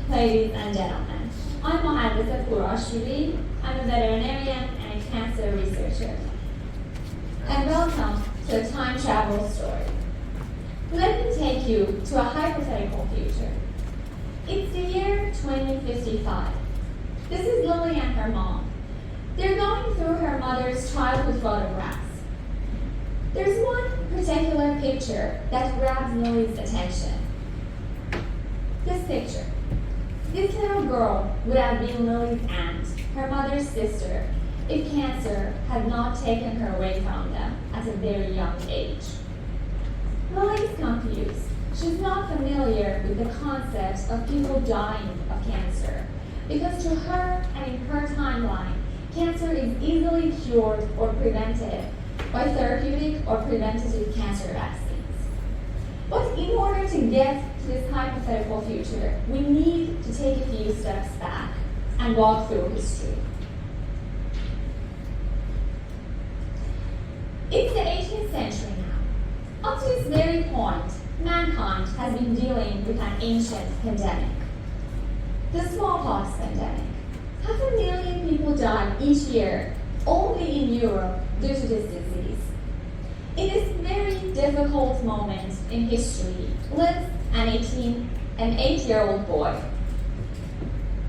ladies and gentlemen. I'm Mohaddese Pourashory. I'm a veterinarian and a cancer researcher. And welcome to a time travel story. Let me take you to a hypothetical future. It's the year 2055. This is Lily and her mom. They're going through her mother's childhood photographs. There's one particular picture that grabs Lily's attention. This picture. This little girl would have been Lily's aunt, her mother's sister, if cancer had not taken her away from them at a very young age. Lily is confused. She's not familiar with the concept of people dying of cancer, because to her and in her timeline, cancer is easily cured or prevented by therapeutic or preventative cancer vaccines. But in order to get to this hypothetical future, we need to take a few steps back and walk through history. It's the 18th century now. Up to this very point, mankind has been dealing with an ancient pandemic. The smallpox pandemic. 500,000 people died each year only in Europe due to this disease. In this very difficult moment in history lives an 8-year-old boy.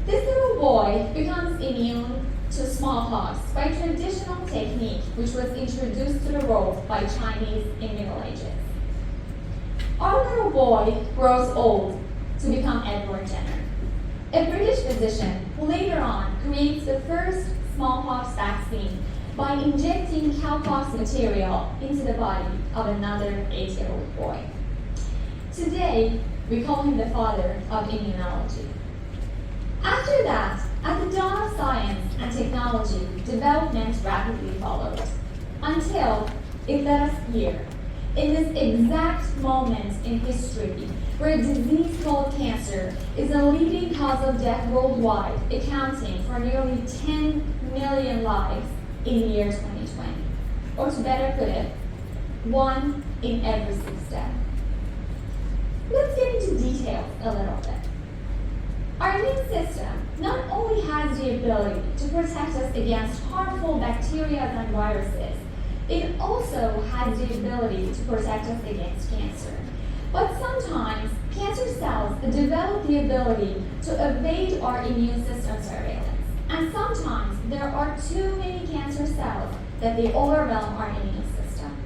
This little boy becomes immune to smallpox by a traditional technique which was introduced to the world by Chinese in Middle Ages. Our little boy grows old to become Edward Jenner, a British physician who later on creates the first smallpox vaccine by injecting cowpox material into the body of another 8-year-old boy. Today, we call him the father of immunology. After that, at the dawn of science and technology, development rapidly followed, until it led us here, in this exact moment in history, where a disease called cancer is a leading cause of death worldwide, accounting for nearly 10 million lives in the year 2020. Or to better put it, 1 in every 6 deaths. Let's get into details a little bit. Our immune system not only has the ability to protect us against harmful bacteria and viruses, it also has the ability to protect us against cancer. But sometimes, cancer cells develop the ability to evade our immune system surveillance. And sometimes, there are too many cancer cells that they overwhelm our immune system.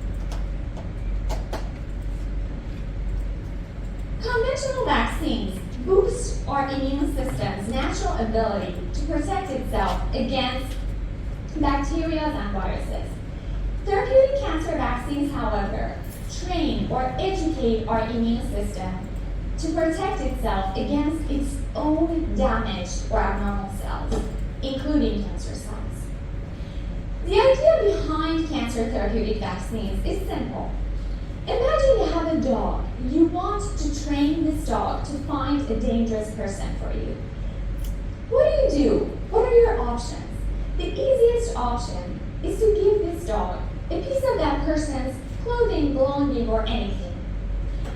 Conventional vaccines boost our immune system's natural ability to protect itself against bacteria and viruses. Therapeutic cancer vaccines, however, train or educate our immune system to protect itself against its own damaged or abnormal cells, including cancer cells. The idea behind cancer therapeutic vaccines is simple. Imagine you have a dog. You want to train this dog to find a dangerous person for you. What do? What are your options? The easiest option is to give this dog a piece of that person's clothing, belonging, or anything.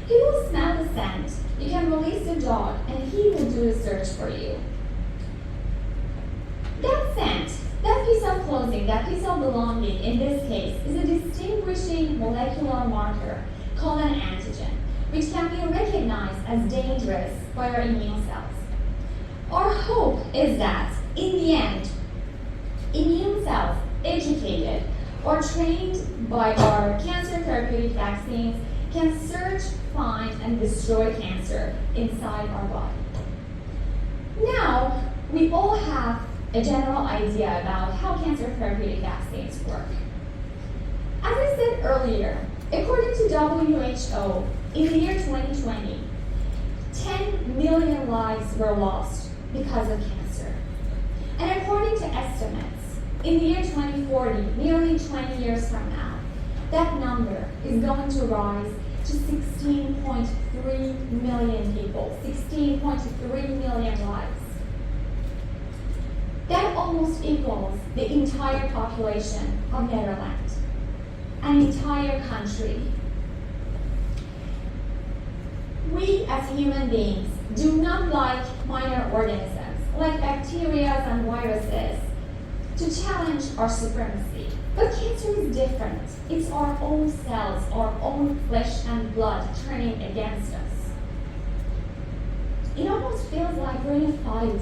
He will smell the scent. You can release the dog, and he will do the search for you. That scent, that piece of clothing, that piece of belonging, in this case, is a distinguishing molecular marker called an antigen, which can be recognized as dangerous by our immune cells. Our hope is that, in the end, immune cells educated or trained by our cancer therapeutic vaccines can search, find, and destroy cancer inside our body. Now, we all have a general idea about how cancer therapeutic vaccines work. As I said earlier, according to WHO, in the year 2020, 10 million lives were lost because of cancer. And according to estimates, in the year 2040, nearly 20 years from now, that number is going to rise to 16.3 million people, 16.3 million lives. That almost equals the entire population of Netherlands, an entire country. We as human beings do not like minor organisms, like bacteria and viruses, to challenge our supremacy. But cancer is different. It's our own cells, our own flesh and blood turning against us. It almost feels like we're in a fight.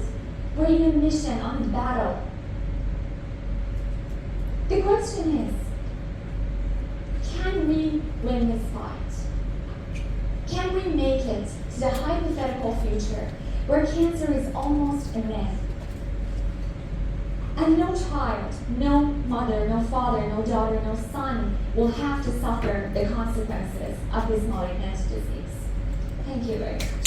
We're in a mission, on a battle. The question is, can we win this fight? Can we make it to the hypothetical future where cancer is almost a myth? And no child, no mother, no father, no daughter, no son will have to suffer the consequences of this malignant disease. Thank you very much.